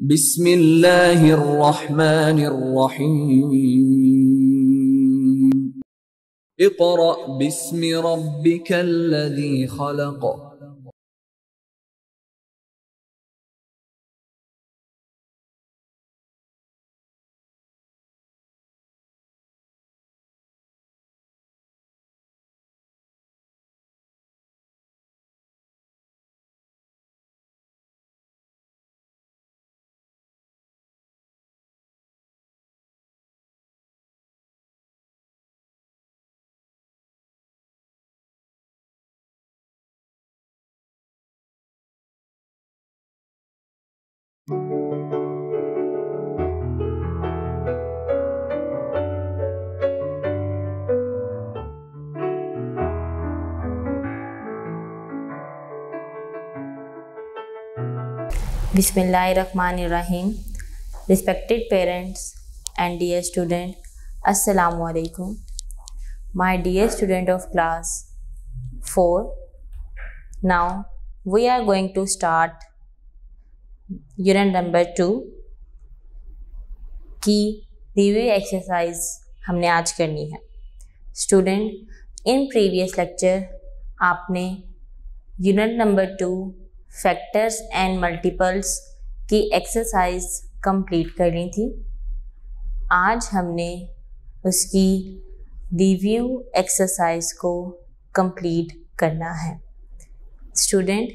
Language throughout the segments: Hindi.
बिस्मिल्लाहिर्रहमानिर्रहीम। Iqra बिस्मि रब्बिकल्लज़ी खलक़। Bismillahirrahmanirrahim. Respected parents and dear student, Assalamu alaikum. My dear student of class 4, now we are going to start unit number 2 की रिव्यू एक्सरसाइज हमने आज करनी है। स्टूडेंट, इन प्रीवियस लेक्चर आपने unit number 2 factors and multiples की एक्सरसाइज कंप्लीट कर ली थी। आज हमने उसकी रिव्यू एक्सरसाइज को कंप्लीट करना है। स्टूडेंट,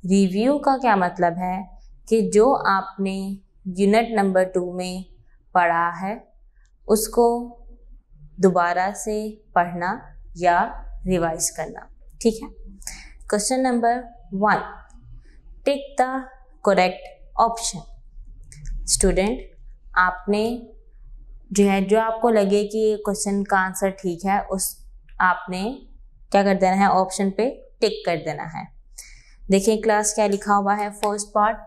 रिव्यू का क्या मतलब है कि जो आपने यूनिट नंबर 2 में पढ़ा है उसको दोबारा से पढ़ना या रिवाइज करना। ठीक है। Question number 1, tick the correct option. Student, आपने जो आपको लगे कि क्वेश्चन का आंसर ठीक है उस आपने क्या कर देना है, ऑप्शन पे टिक कर देना है। देखिए क्लास क्या लिखा हुआ है। First part,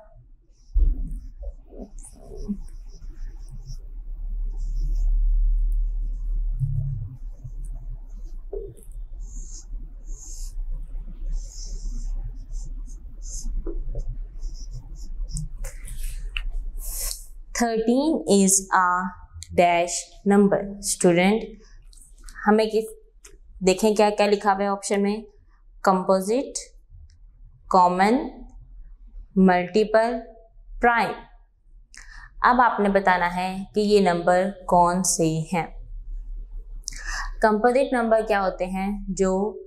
13 is a dash number। Student, हमें देखें क्या क्या लिखा हुआ है ऑप्शन में। Composite, common, multiple, prime. अब आपने बताना है कि ये नंबर कौन से हैं। कंपोजिट नंबर क्या होते हैं? जो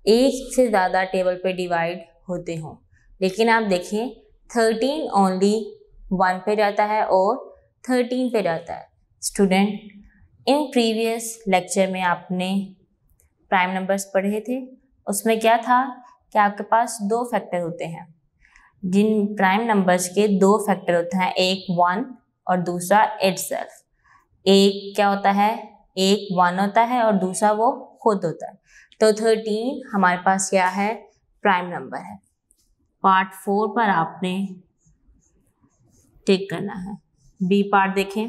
एक से ज़्यादा टेबल पे डिवाइड होते हों। लेकिन आप देखें 13 ओनली 1 पे जाता है और 13 पे जाता है। स्टूडेंट, इन प्रीवियस लेक्चर में आपने प्राइम नंबर्स पढ़े थे। उसमें क्या था कि आपके पास 2 फैक्टर होते हैं। जिन प्राइम नंबर्स के 2 फैक्टर होते हैं, एक 1 और दूसरा इटसेल्फ। एक क्या होता है, एक 1 होता है और दूसरा वो खुद होता है। तो 13 हमारे पास क्या है, प्राइम नंबर है। पार्ट 4 पर आपने टिक करना है। बी पार्ट देखें।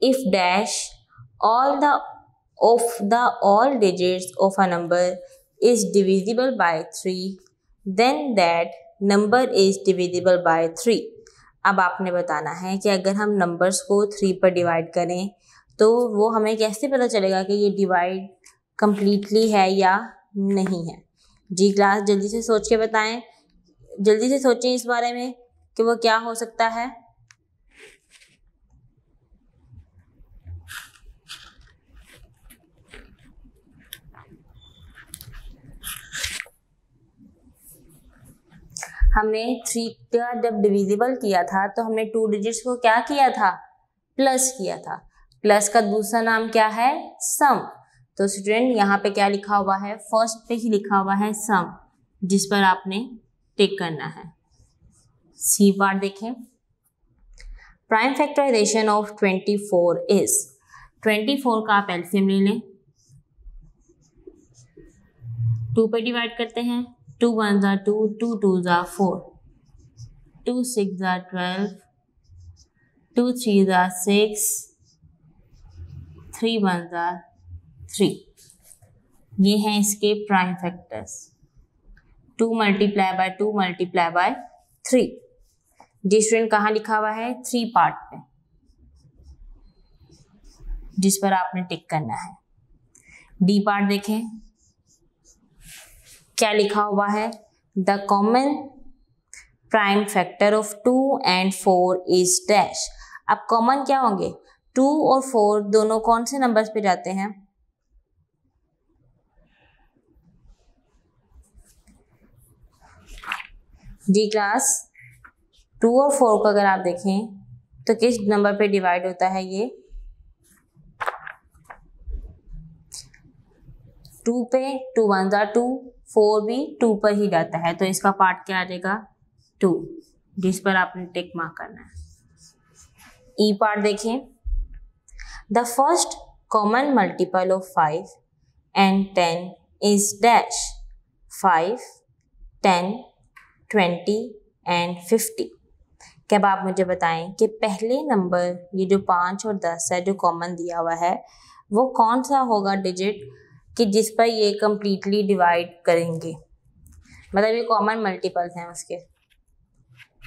If dash all digits of a number is divisible by 3 then that number is divisible by 3। अब आपने बताना है कि अगर हम नंबर्स को 3 पर डिवाइड करें तो वो हमें कैसे पता चलेगा कि ये डिवाइड कंप्लीटली है या नहीं है। जी क्लास, जल्दी से सोच के बताएं, जल्दी से सोचें इस बारे में कि वो क्या हो सकता है। हमने 3 का जब डिविजिबल किया था तो हमने 2 डिजिट्स को क्या किया था, प्लस किया था। प्लस का दूसरा नाम क्या है, सम। तो स्टूडेंट, यहाँ पे क्या लिखा हुआ है, फर्स्ट पे ही लिखा हुआ है सम, जिस पर आपने टिक करना है। सी पार्ट देखें। Prime factorization of 24 is. 24 का आप एलसीएम ले लें। 2 पे डिवाइड करते हैं। 2 1 2, 2 2 4, 2 6 12, 2 3 6, 3 1 3। ये हैं इसके prime factors. 2 multiply by 2 multiply bye 3। Dear student कहाँ लिखा हुआ है? 3 पार्ट पे, जिस पर आपने टिक करना है। डी पार्ट देखें क्या लिखा हुआ है? The common prime factor of 2 and 4 is dash. अब कॉमन क्या होंगे? 2 और 4 दोनों कौन से नंबर्स पे जाते हैं? जी क्लास, 2 और 4 को अगर आप देखें तो किस नंबर पे डिवाइड होता है? ये 2 पे, 2 1 जा 2, 4 भी 2 पर ही जाता है, तो इसका पार्ट क्या आ जाएगा? 2, जिस पर आपने टिक मार्क करना है। ई पार्ट देखें, the first common multiple of 5 and 10 is dash. 5, 10, 20 and 50। क्या आप मुझे बताएं कि पहले नंबर ये जो 5 और 10 है जो कॉमन दिया हुआ है वो कौन सा होगा डिजिट कि जिस पर ये कंप्लीटली डिवाइड करेंगे, मतलब ये कॉमन मल्टीपल्स हैं उसके।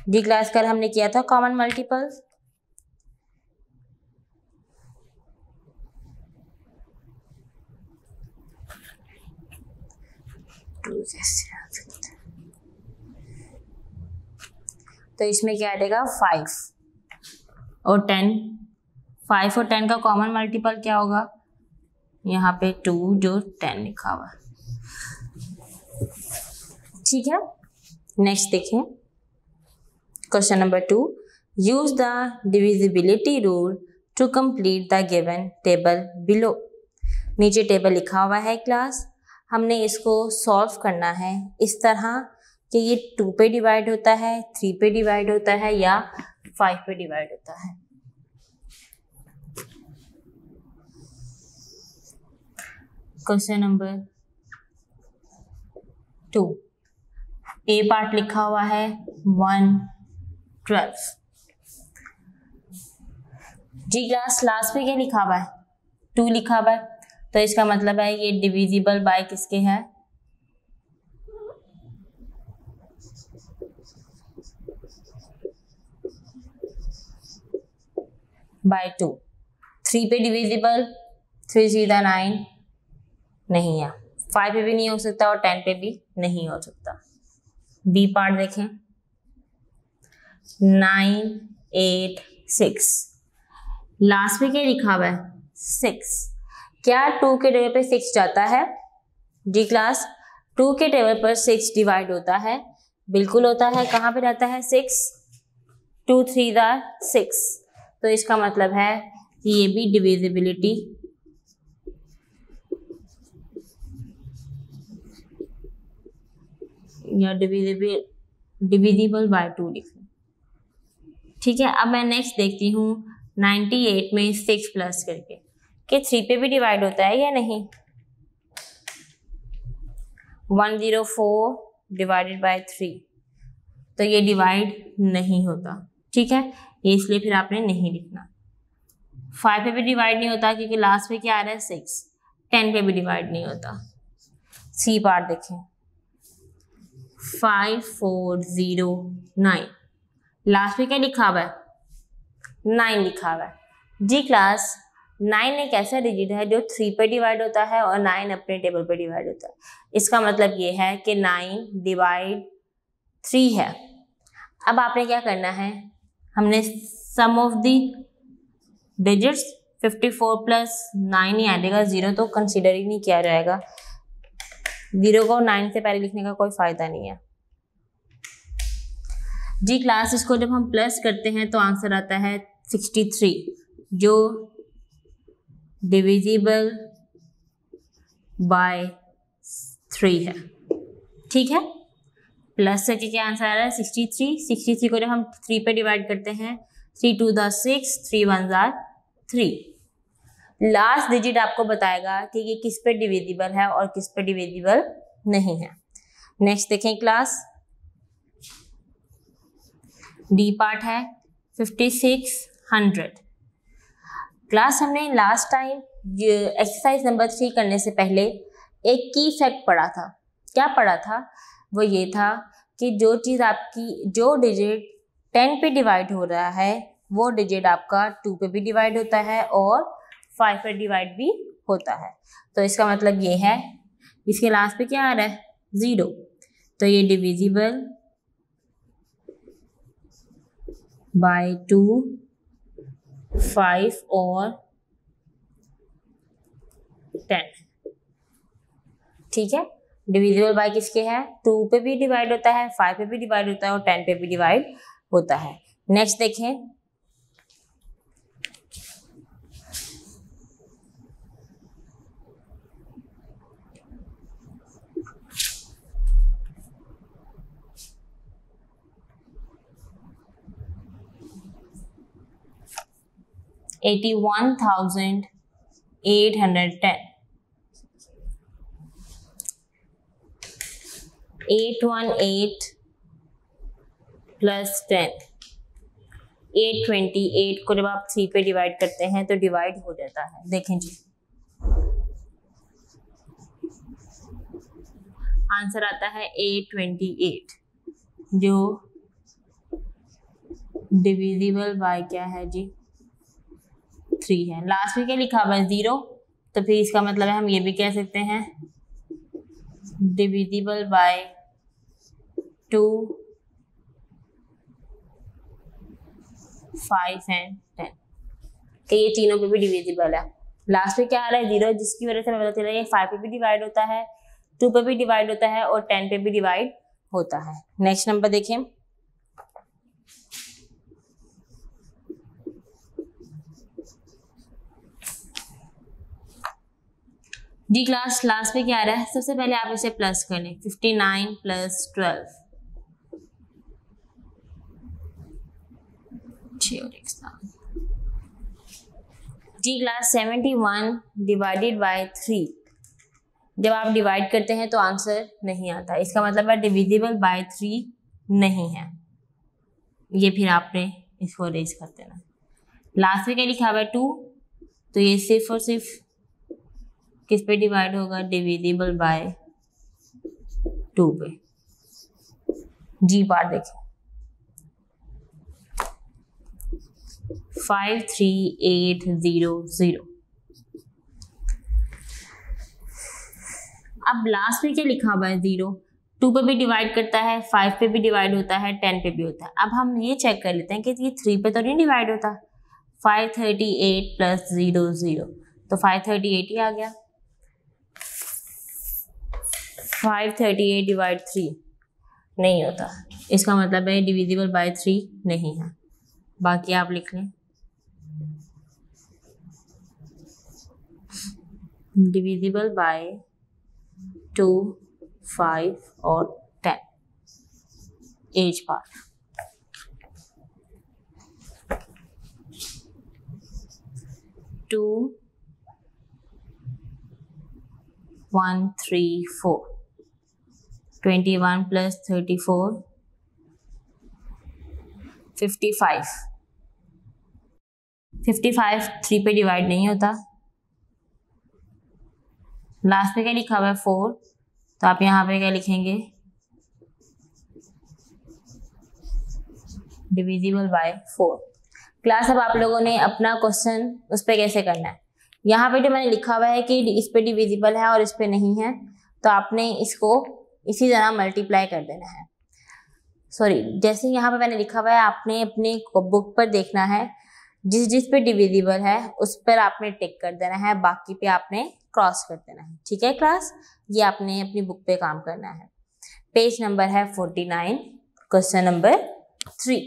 जी क्लास, कल हमने किया था कॉमन मल्टीपल्स। तो इसमें क्या आएगा? 5 और 10। 5 और 10 का कॉमन मल्टीपल क्या होगा? यहाँ पे 2 जो 10 लिखा हुआ है। ठीक है, नेक्स्ट देखें question number 2। Use the divisibility rule to complete the given table below. नीचे टेबल लिखा हुआ है क्लास, हमने इसको सॉल्व करना है इस तरह कि ये 2 पे डिवाइड होता है, 3 पे डिवाइड होता है या 5 पे डिवाइड होता है। क्वेश्चन नंबर 2, ए पार्ट लिखा हुआ है 1, 12। जी क्लास, लास्ट पे क्या लिखा हुआ है? 2 लिखा हुआ है, तो इसका मतलब है ये डिविजिबल बाय किसके है? बाय 2। 3 पे डिविजिबल, 3 सीधा 9 नहीं है, 5 पे भी नहीं हो सकता और 10 पे भी नहीं हो सकता। बी पार्ट देखें, 9, 8, 6। लास्ट पे क्या लिखा हुआ है? 6। क्या 2 के टेबल पे 6 जाता है? जी क्लास, 2 के टेबल पर 6 डिवाइड होता है, बिल्कुल होता है। कहाँ पे जाता है 6? 2 3 6। तो इसका मतलब है कि ये भी डिविजिबिलिटी या डिविजिबल बाय 2 लिख लें। ठीक है, अब मैं नेक्स्ट देखती हूँ 98 में 6 प्लस करके कि 3 पे भी डिवाइड होता है या नहीं। 104 डिवाइडेड बाय 3, तो ये डिवाइड नहीं होता। ठीक है, ये इसलिए फिर आपने नहीं लिखना। 5 पे भी डिवाइड नहीं होता क्योंकि लास्ट पे क्या आ रहा है 6। 10 पे भी डिवाइड नहीं होता। सी पार्ट देखें, 5 4 0 9। लास्ट पे क्या लिखा हुआ है? 9 लिखा हुआ है। जी क्लास, 9 एक ऐसा डिजिट है जो 3 पे डिवाइड होता है और 9 अपने टेबल पे डिवाइड होता है। इसका मतलब ये है कि 9 डिवाइड 3 है। अब आपने क्या करना है, हमने सम ऑफ द डिजिट्स 54 प्लस 9 ही आएगा, 0 तो कंसीडर ही नहीं किया जाएगा। 0 को 9 से पहले लिखने का कोई फायदा नहीं है। जी क्लास, इसको जब हम प्लस करते हैं तो आंसर आता है 63, जो डिविजिबल बाय 3 है। ठीक है, प्लस से क्या आंसर आ रहा है 63। 63 को जब हम 3 पे डिवाइड करते हैं, 3 2 6, 3 1 3। लास्ट डिजिट आपको बताएगा कि ये किस पे डिविजिबल है और किस पे डिविजिबल नहीं है। नेक्स्ट देखें क्लास, डी पार्ट है 5600। क्लास, हमने लास्ट टाइम एक्सरसाइज नंबर 3 करने से पहले एक की फैक्ट पढ़ा था। क्या पढ़ा था? वो ये था कि जो चीज़ आपकी, जो डिजिट 10 पे डिवाइड हो रहा है वो डिजिट आपका 2 पे भी डिवाइड होता है और 5 पे डिवाइड भी होता है। तो इसका मतलब ये है, इसके लास्ट पे क्या आ रहा है, 0, तो ये डिविजिबल बाय 2, 5 और 10। ठीक है, डिविजिबल बाय किसके है, 2 पे भी डिवाइड होता है, 5 पे भी डिवाइड होता है और 10 पे भी डिवाइड होता है। नेक्स्ट देखें, $81,810 818 प्लस 10 828 को जब आप 3 पे डिवाइड करते हैं तो डिवाइड हो जाता है। देखें जी, आंसर आता है 828, जो डिविजिबल बाय क्या है जी, 3 है। लास्ट में क्या लिखा हुआ है, 0, तो फिर इसका मतलब है हम ये भी कह सकते हैं डिविजिबल बाय 2, 5 एंड 10, कि ये तीनों पे भी डिविजिबल है। लास्ट में क्या आ रहा है, 0, जिसकी वजह से हमें पता चला ये 5 पे भी डिवाइड होता है, 2 पे भी डिवाइड होता है और 10 पे भी डिवाइड होता है। नेक्स्ट नंबर देखें, डी क्लास, लास्ट में क्या आ रहा है, सबसे पहले आप इसे प्लस कर लें, 59 plus 12, D class 71 divided by 3, जब आप डिवाइड करते हैं तो आंसर नहीं आता, इसका मतलब है डिविजिबल बाय 3 नहीं है, ये फिर आपने इसको रेज कर देना। लास्ट में क्या लिखा हुआ है, 2, तो ये सिर्फ और सिर्फ किस पे डिवाइड होगा, डिविजिबल बाय 2 पे। जी पार्ट देखिए, 53800। अब लास्ट में क्या लिखा हुआ है, 0, 2 पे भी डिवाइड करता है, 5 पे भी डिवाइड होता है, 10 पे भी होता है। अब हम ये चेक कर लेते हैं कि ये 3 पे तो नहीं डिवाइड होता, 538 प्लस 00, तो 538 ही आ गया। 538 डिवाइड 3 नहीं होता, इसका मतलब है डिविजिबल बाय 3 नहीं है। बाकी आप लिख लें, डिविजिबल बाय 2, 5 और 10, एज पार्ट। 2, 1, 3, 4, 21 प्लस 34, 55। 55 3 पे डिवाइड नहीं होता। लास्ट पे क्या लिखा हुआ है, 4, तो आप यहाँ पे क्या लिखेंगे, डिविजिबल बाय 4। क्लास, अब आप लोगों ने अपना क्वेश्चन उस पर कैसे करना है, यहाँ पे जो मैंने लिखा हुआ है कि इस पे डिविजिबल है और इस पे नहीं है, तो आपने इसको इसी तरह मल्टीप्लाई कर देना है। सॉरी, जैसे यहाँ पे मैंने लिखा हुआ है, आपने अपने बुक पर देखना है, जिस जिस पे डिविजिबल है उस पर आपने टिक कर देना है, बाकी पे आपने क्रॉस कर देना है। ठीक है क्लास, ये आपने अपनी बुक पे काम करना है। पेज नंबर है 49, क्वेश्चन नंबर 3।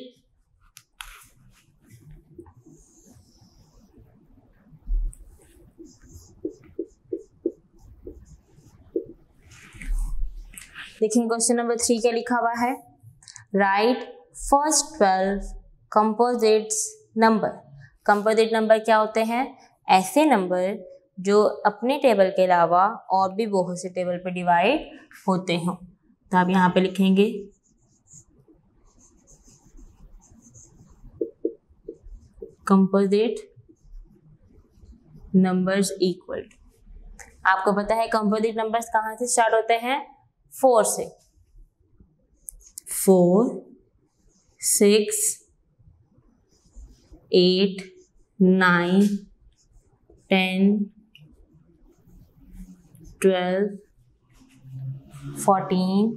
देखिए क्वेश्चन नंबर 3 क्या लिखा हुआ है, right first 12 composites number. Composite number क्या होते हैं, ऐसे नंबर जो अपने टेबल के अलावा और भी बहुत से टेबल पे डिवाइड होते हों। तो आप यहाँ पे लिखेंगे कंपोजिट नंबर्स इक्वल। आपको पता है कंपोजिट नंबर्स कहाँ से स्टार्ट होते हैं, 4 से। 4 6 8 9 10 12 14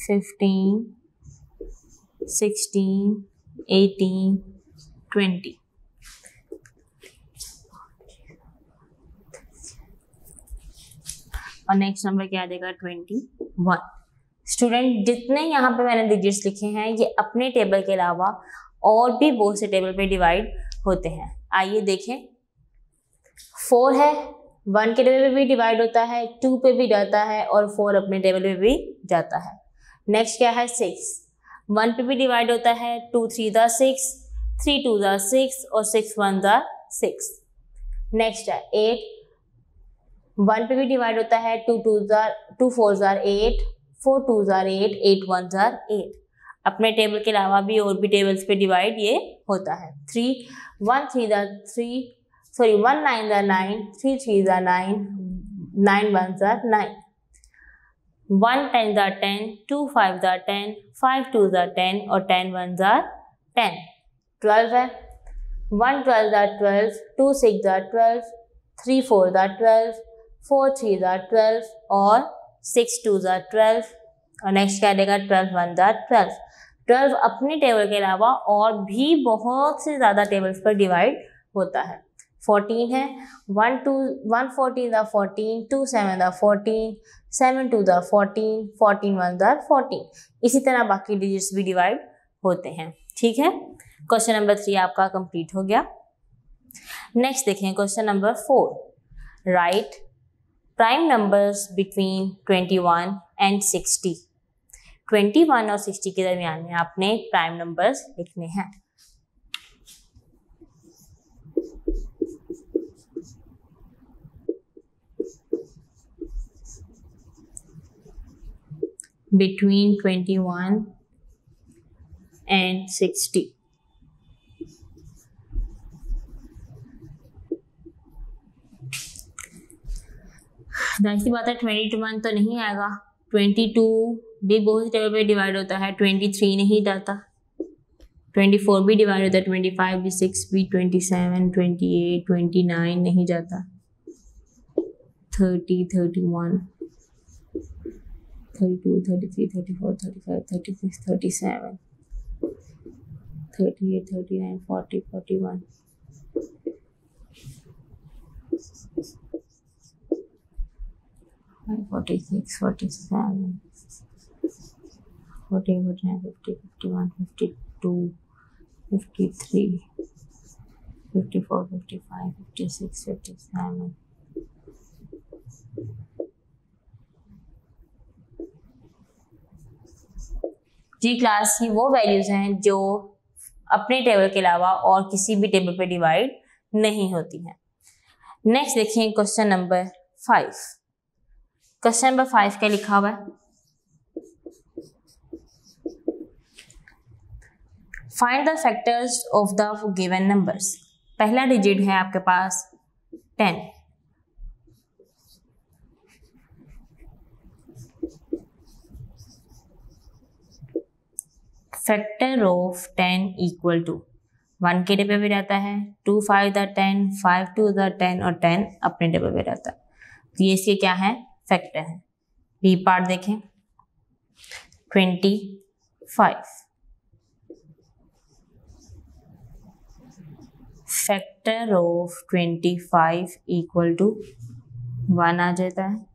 15 16 18 20। और नेक्स्ट नंबर क्या देगा 21। स्टूडेंट जितने यहाँ पे मैंने डिजिट्स लिखे हैं ये अपने टेबल के अलावा और भी बहुत से टेबल पे डिवाइड होते हैं। आइए देखें, 4 है, 1 के टेबल पे भी डिवाइड होता है, 2 पे भी जाता है और 4 अपने टेबल पे भी जाता है। नेक्स्ट क्या है 6, 1 पे भी डिवाइड होता है, 2 3 6, 3 2 6 और 6 1 6। नेक्स्ट है 8, 1 पे भी डिवाइड होता है, 2 4 8, 4 2 8, 8 1 8। अपने टेबल के अलावा भी और भी टेबल्स पे डिवाइड ये होता है। 1 9 9, 3 3 9, 9 1 9, 1 10 10, 2 5 10, 5 2 10 और 10 1 10। 12 है, 1 12 12, 2 6 12, 3 4 12, 4 3 12 और 6 2 12। और नेक्स्ट क्या देगा 12 1 12। 12 अपने टेबल के अलावा और भी बहुत से ज़्यादा टेबल्स पर डिवाइड होता है। 14 है, 1 14 14, 2 7 14, 7 2 14, 14 1 14। इसी तरह बाकी डिजिट्स भी डिवाइड होते हैं। ठीक है, क्वेश्चन नंबर 3 आपका कंप्लीट हो गया। नेक्स्ट देखें question number 4। Right prime numbers between 21 and 60। 21 और 60 के दरमियान में आपने प्राइम नंबर्स लिखने हैं। Between 21 and 60। जाहिर सी बात है 21 तो नहीं आएगा, 22 भी बहुत टेबल पे डिवाइड होता है, 23 नहीं जाता, 24 भी डिवाइड होता है, 25 भी, 6 भी, 27 28 29 नहीं जाता, 30 31 32 33 34 35 36 37 38 39 40 41 46 47 40 49 50 51 52 53 54 55 56 57। जी क्लास की वो वैल्यूज हैं जो अपने टेबल के अलावा और किसी भी टेबल पे डिवाइड नहीं होती हैं। नेक्स्ट देखिए क्वेश्चन नंबर 5। क्वेश्चन नंबर 5 क्या लिखा हुआ है, find the factors of the given numbers. पहला डिजिट है आपके पास 10, फैक्टर ऑफ 10 इक्वल टू 1 के टेबल पे रहता है, 2 5 10, 5 2 10 और 10 अपने टेबल पे रहता है। तो ये इसके क्या है फैक्टर है। बी पार्ट देखें 25, फैक्टर ऑफ 25 इक्वल टू 1 आ जाता है,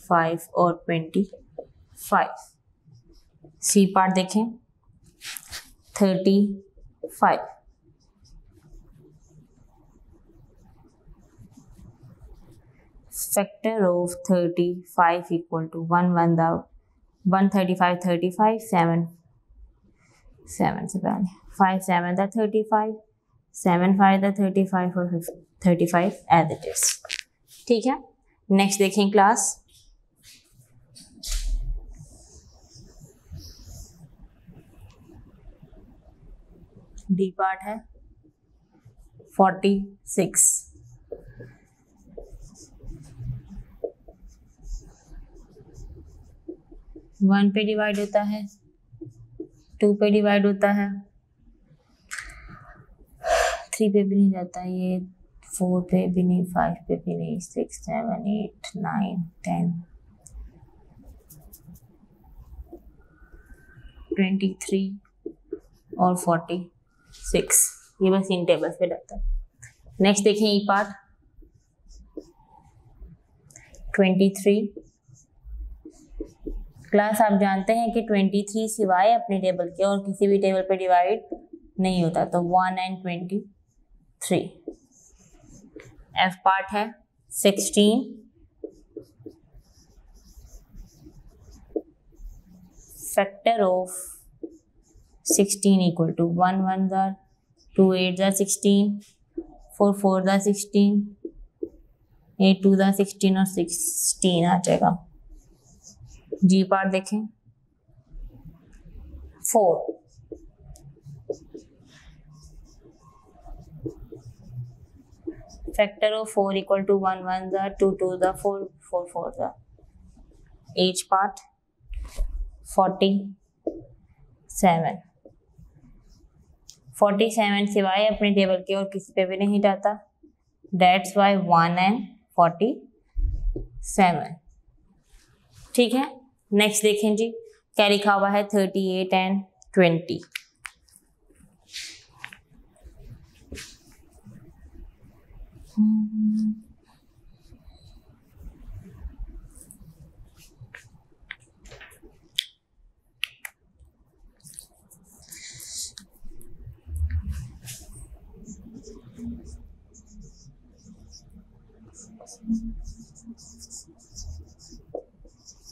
5 और 25। सी पार्ट देखें 35, फैक्टर ऑफ 35 इक्वल टू 1 35 35, 7 से पहले 5 7 35, 7 5 35 और 35 एज इट इज। ठीक है, नेक्स्ट देखें क्लास डी पार्ट है 46, 1 पे डिवाइड होता है, 2 पे डिवाइड होता है, 3 पे भी नहीं जाता ये, 4 पे भी नहीं, 5 पे भी नहीं, 6 7 8 9 10 23 और 46, ये बस इन टेबल्स पे रहता है। नेक्स्ट देखें ई पार्ट 23। क्लास आप जानते हैं कि 23 सिवाय अपने टेबल के और किसी भी टेबल पे डिवाइड नहीं होता, तो 1 and 23। एफ पार्ट है 16, फैक्टर ऑफ 16 इक्वल टू 1 1 जार, 2 8 जार 16, 4 4 जार 16, 8 2 जार 16 और 16 आ जाएगा। जी पार्ट देखें 4, फैक्टर ऑफ 4 इक्वल टू 1 1 जार, 2 2 जार 4 4 4 जार। एच पार्ट 47 सिवाय अपने टेबल के और किसी पे भी नहीं जाता, दैट्स वाई 1 and 47। ठीक है, नेक्स्ट देखें जी क्या लिखा हुआ है 38 and 20।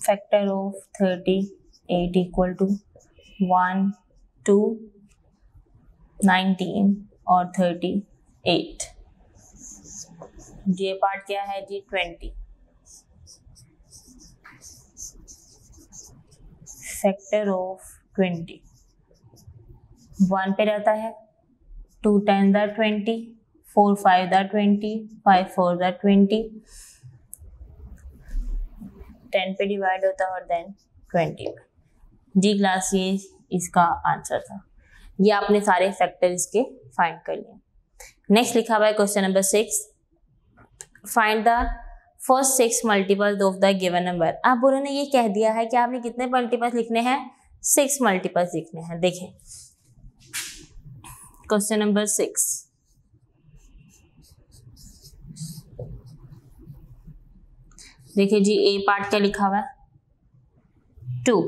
Factor of 38 equal to 1 2 19 और 38। जे पार्ट क्या है जी 20। फैक्टर ऑफ 20 1 पे रहता है, 2 10 दा 20, 4 5 दा 20, 5 4 दा 20, 10 पे डिवाइड होता है और देन 20। जी क्लास ये इसका आंसर था। ये आपने सारे फैक्टर इसके फाइंड कर लिए। नेक्स्ट लिखा हुआ है question number 6, find the first 6 multiples of the given number. अब उन्होंने ये कह दिया है कि आपने कितने मल्टीपल्स लिखने हैं, 6 मल्टीपल्स लिखने हैं। देखें क्वेश्चन नंबर 6, देखिए जी ए पार्ट क्या लिखा हुआ है 2,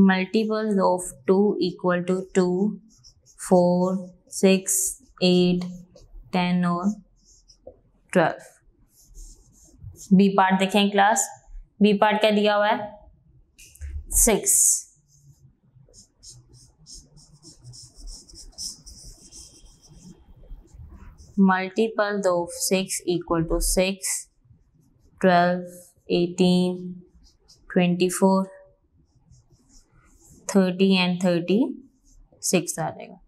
मल्टीपल्स ऑफ 2 इक्वल टू 2 4 6 8 10 और 12। बी पार्ट देखें क्लास, बी पार्ट क्या दिया हुआ है 6, multiples of 6 equal to 6, 12, 18, 24, 30 and 36 आ जाएगा।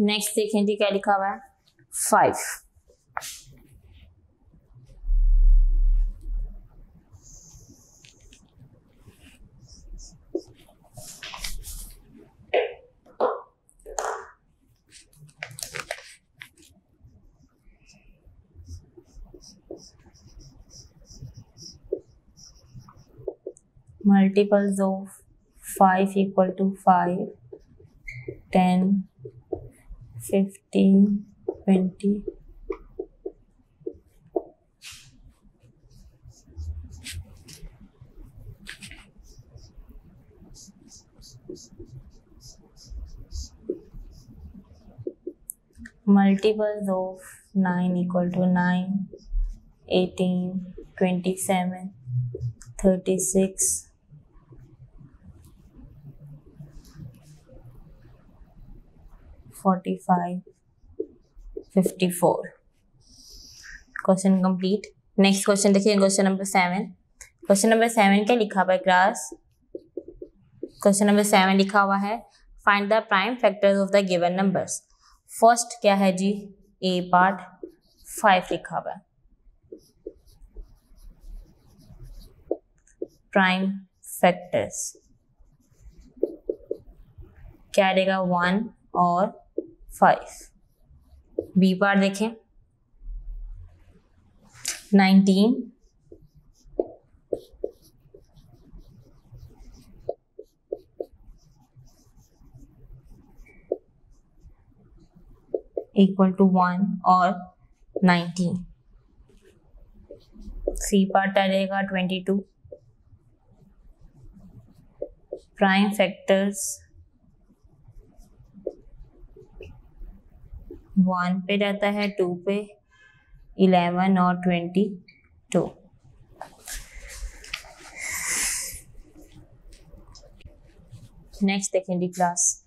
नेक्स्ट देखें जी क्या लिखा हुआ है 5, multiples of 5 equal to 5, 10, 15, 20, multiples of 9 equal to 9, 18, 27, 36, 40, 45, 54। Question complete. Next question देखिए, क्वेश्चन नंबर 7। क्वेश्चन नंबर 7 क्या लिखा हुआ है क्लास? क्वेश्चन नंबर 7 लिखा हुआ है find the prime factors of the given numbers. First क्या है जी? ए पार्ट 5 लिखा हुआ है। प्राइम फैक्टर्स क्या रहेगा? 1 और 5। बी पार्ट देखें 19 इक्वल टू 1 और 19। सी पार्ट आ जाएगा 22। प्राइम फैक्टर्स 1 पे रहता है, 2 पे 11 और 22। नेक्स्ट देखें डी क्लास।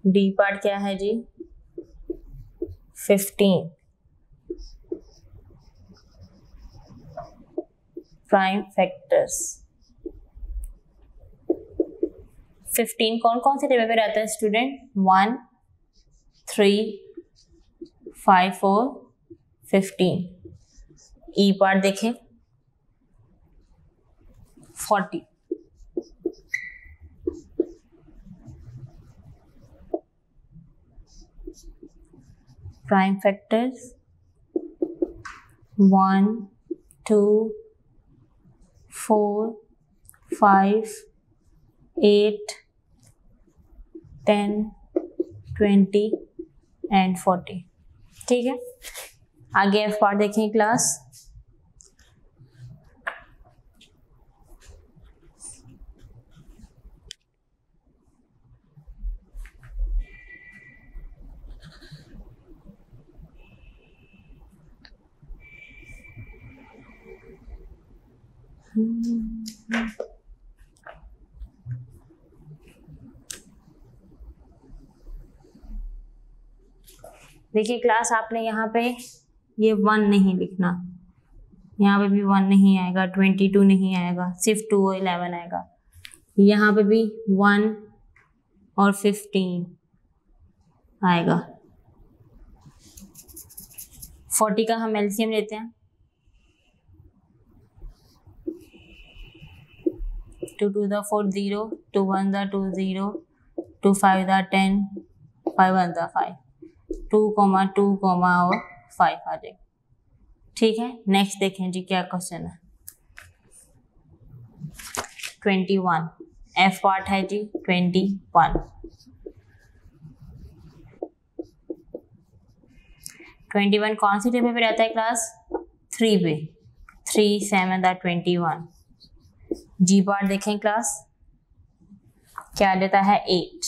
डी पार्ट क्या है जी? 15 प्राइम फैक्टर्स। 15 कौन कौन से टेबल पे रहता है स्टूडेंट? 1, 3, 5 और 15। ई पार्ट देखें 40। Prime factors 1, 2, 4, 5, 8, 10, 20 and 40। ठीक है, आगे एफ पार्ट देखें क्लास। देखिए क्लास, आपने यहाँ पे ये 1 नहीं लिखना, यहाँ पे भी 1 नहीं आएगा, 22 नहीं आएगा, सिर्फ 2 और 11 आएगा। यहाँ पे भी 1 और 15 आएगा। 40 का हम एलसीएम लेते हैं। 2 2 दा 4 0, 2 1 दा 2 0, 2 5 दा 10, 5 1 दा 5, 2 2 और 5 आ जाएगा। ठीक है, नेक्स्ट देखें जी क्या क्वेश्चन है। 21 एफ पार्ट है जी 21। 21 कौन सी टेबल पे रहता है क्लास? 3 पे। 3 7 दा 21। जी पार्ट देखें क्लास, क्या देता है? 8।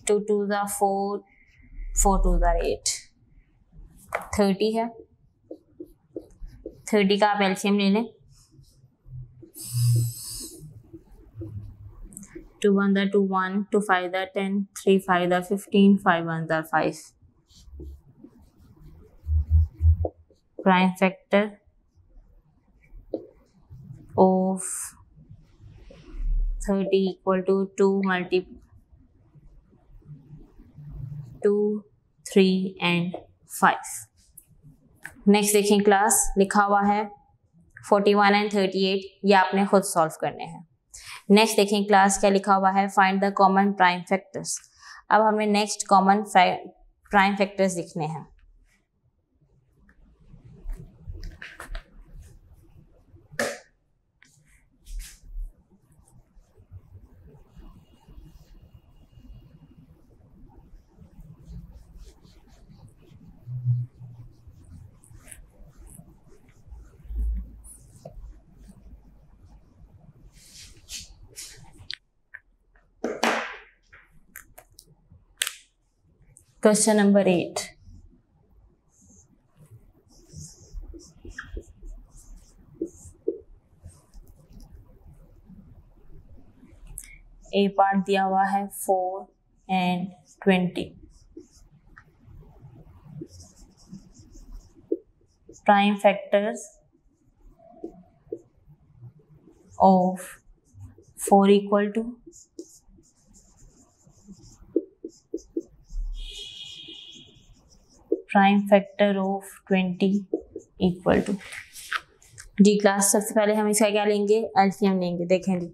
2 2 दा 4, 4 2 दा 8। 30 है। 30 का आप एलसीएम ले लें। 2 1 दा 2 1, 2 5 दा 10, 3 5 दा 15, 5 1 दा 5। Prime factor of 30 equal to 2 3 and 5। Next देखें क्लास, लिखा हुआ है 41 एंड 38, ये आपने खुद सॉल्व करने हैं। नेक्स्ट देखें क्लास, क्या लिखा हुआ है? Find the common prime factors. अब हमें नेक्स्ट कॉमन प्राइम फैक्टर्स लिखने हैं। Question number 8. A पार्ट दिया हुआ है 4 and 20. Prime factors of 4 equal to prime factor of 20 equal to. G class, सबसे पहले हम इसका क्या लेंगे? एलसीएम लेंगे। देखें G,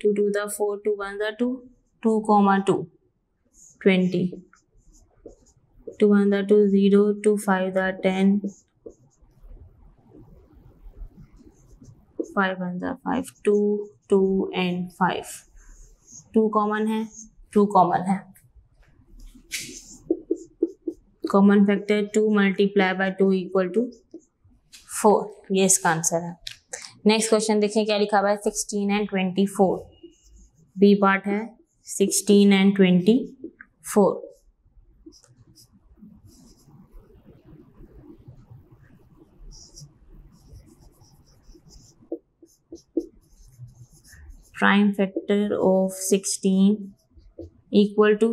two to the 4, 2 1 the 2, 2 2, 20, 2 1 the 2 0, 2 5 the 10, 5 1 the 5, 2 2 and 5. 2 common है, 2 कॉमन है। Common factor 2 multiply by 2 equal to 4। ये इसका आंसर है। नेक्स्ट क्वेश्चन देखें क्या लिखा हुआ है। 16 and 24। बी पार्ट है 16 and 24। Prime factor of 16 equal to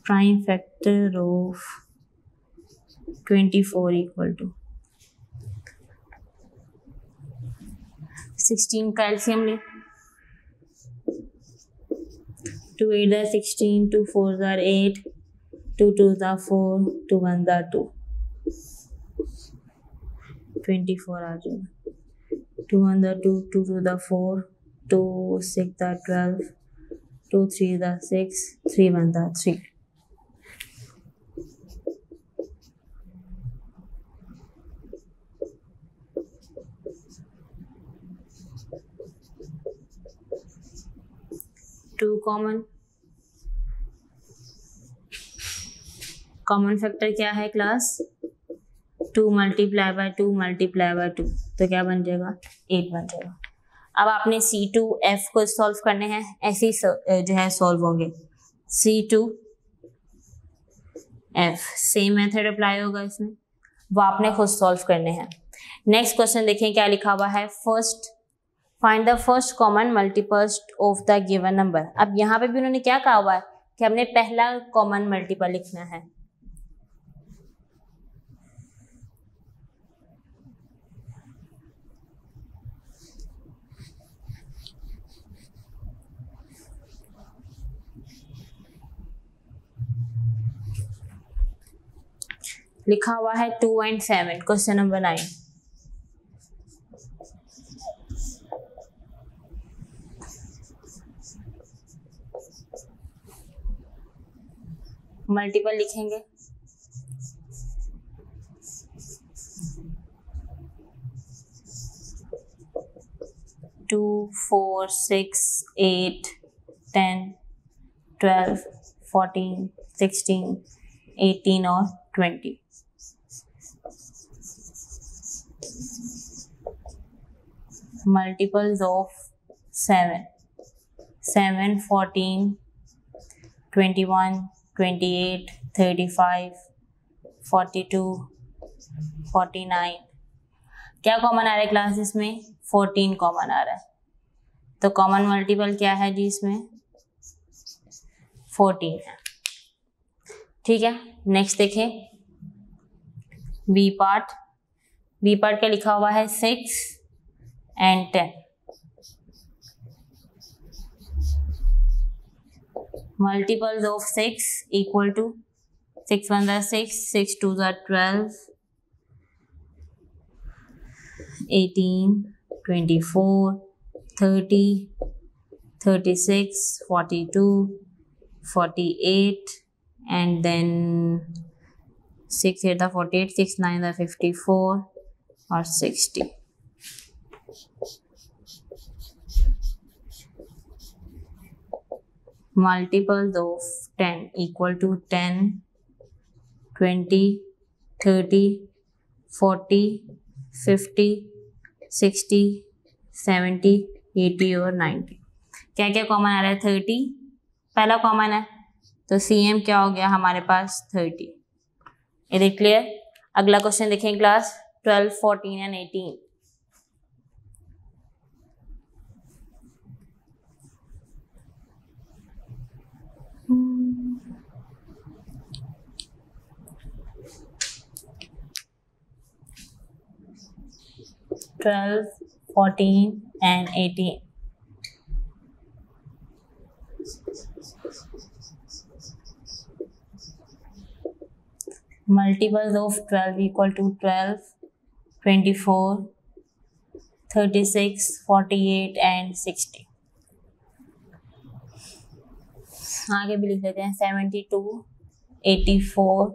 prime factor of 24 equal to 16 का एलसीएम ले। 2 8 the 16, 2 4 the 8, 2 2 the 4, 2 1 the 2, 24 आ जाएगा। 2 1 the 2, 2 2 the 4, 2 6 the 12, 2 3 the 6, 3 1 the 3। Two common factor क्या है class? 2 multiply by 2 multiply by 2, तो क्या बन जाएगा? 8 बन जाएगा। अब आपने C2F को सॉल्व करने हैं, ऐसे ही जो है सॉल्व होंगे। C2F सेम मेथड अप्लाई होगा इसमें, वो आपने खुद सॉल्व करने हैं। नेक्स्ट क्वेश्चन देखें क्या लिखा हुआ है। First find the first common multiples of the given number. अब यहाँ पे भी उन्होंने क्या कहा हुआ है कि हमने पहला कॉमन मल्टीपल लिखना है। लिखा हुआ है 2 and 7, क्वेश्चन नंबर 9। मल्टीपल लिखेंगे। 2 4 6 8 10 12 14 16 18 और 20। Multiples of 7 14 21 28 35 42 49। क्या कॉमन आ रहा है क्लास इसमें? 14 कॉमन आ रहा है। तो कॉमन मल्टीपल क्या है जी इसमें? 14 है। ठीक है, नेक्स्ट देखें बी पार्ट। बी पार्ट क्या लिखा हुआ है? 6 and 10। Multiples of 6 equal to 6 1 the 6, 6 2 the 12, 18 24 30 36 42 48 and then 6 8 the 48, 6 9 the 54, और 60। Multiples of 10 equal to 10, 20, 30, 40, 50, 60, 70, 80 और 90। क्या क्या कॉमन आ रहा है? 30 पहला कॉमन है, तो CM क्या हो गया हमारे पास? 30। ये क्लियर? अगला क्वेश्चन देखें class 12, 14 and 18। 12, 14 and 18. Multiples of 12 equal to 12, 24, 36, 48 and 60. आगे भी लिख लेते हैं 72, 84,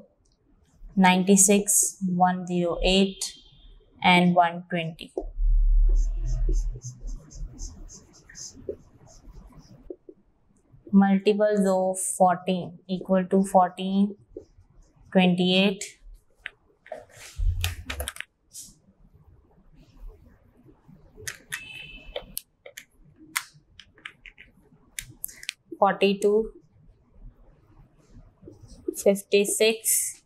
96, 108 and 120. Multiples of 14 equal to 14, 28, 42, 56,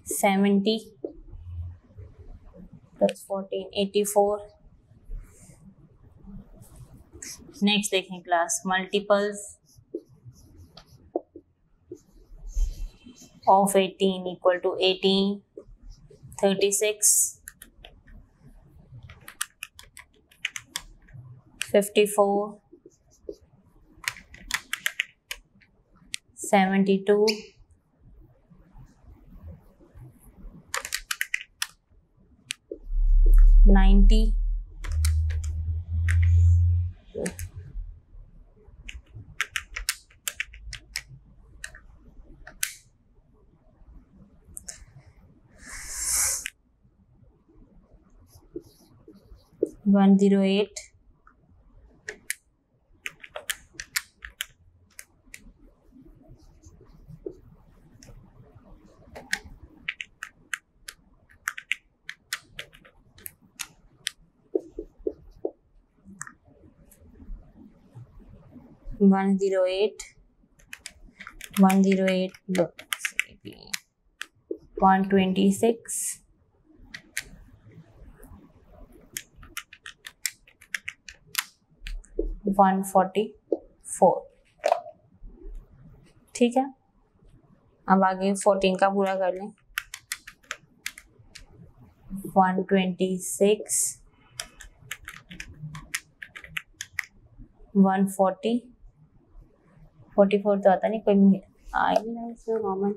70 plus 14, 84. Next देखें class multiples of 18 equal to 18, 36, 54, 72, 90, 108, 108, 126, 144। ठीक है, अब आगे 14 का पूरा कर लें। 126, 140, 44 तो आता नहीं, कोई आएगी ना इसमें कॉमन।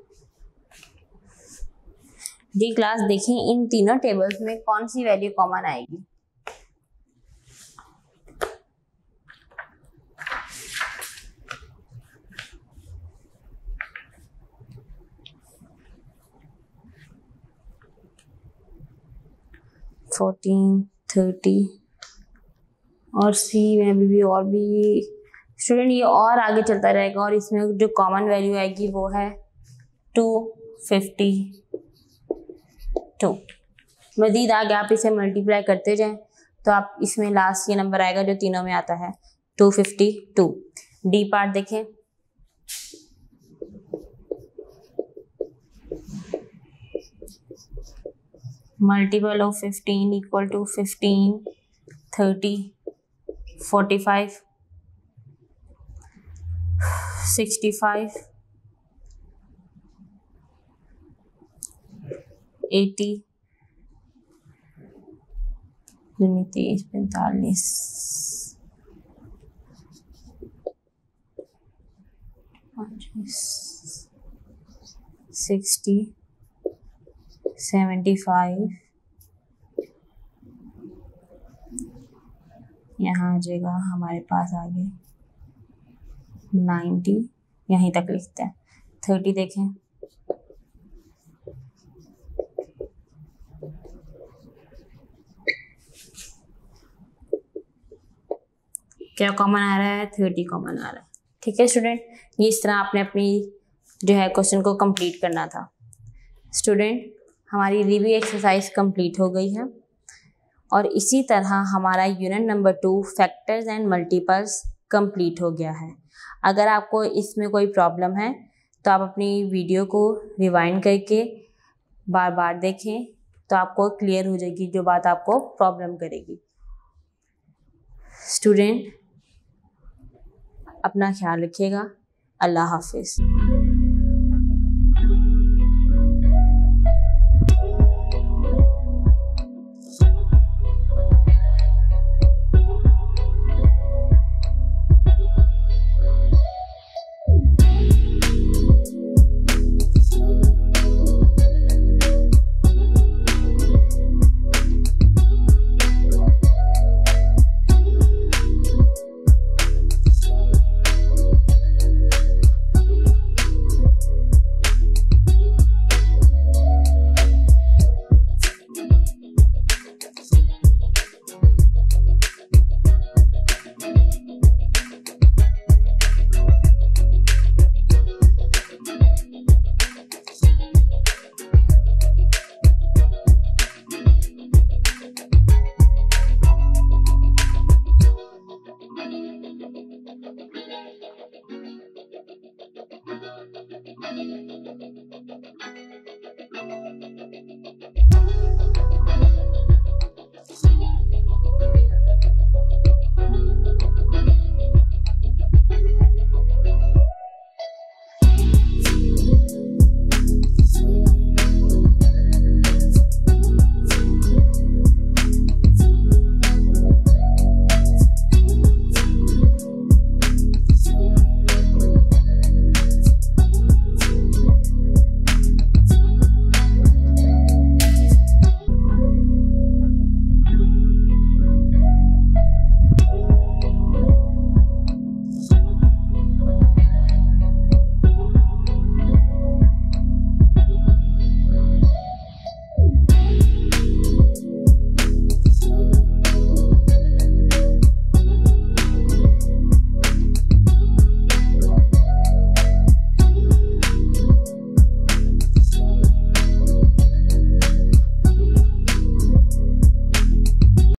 जी क्लास देखें इन तीनों टेबल्स में कौन सी वैल्यू कॉमन आएगी। फोर्टीन, 30 और सी में भी और भी स्टूडेंट ये और आगे चलता रहेगा और इसमें जो कॉमन वैल्यू आएगी वो है 252। मजीद आगे आप इसे मल्टीप्लाई करते जाएं तो आप इसमें लास्ट ये नंबर आएगा जो तीनों में आता है 252। डी पार्ट देखें। मल्टीपल ऑफ 15 इक्वल टू 15, 30, 45, 65, 80, 29, 45, 60, 75, यहाँ आ जाएगा हमारे पास आगे 90, यहीं तक लिखते हैं। 30 देखें क्या कॉमन आ रहा है, 30 कॉमन आ रहा है। ठीक है स्टूडेंट, ये इस तरह आपने अपनी जो है क्वेश्चन को कंप्लीट करना था। स्टूडेंट, हमारी रिव्यू एक्सरसाइज कंप्लीट हो गई है और इसी तरह हमारा unit number 2 factors and multiples complete हो गया है। अगर आपको इसमें कोई प्रॉब्लम है तो आप अपनी वीडियो को रिवाइंड करके बार बार देखें, तो आपको क्लियर हो जाएगी जो बात आपको प्रॉब्लम करेगी। स्टूडेंट, अपना ख्याल रखिएगा। अल्लाह हाफिज़।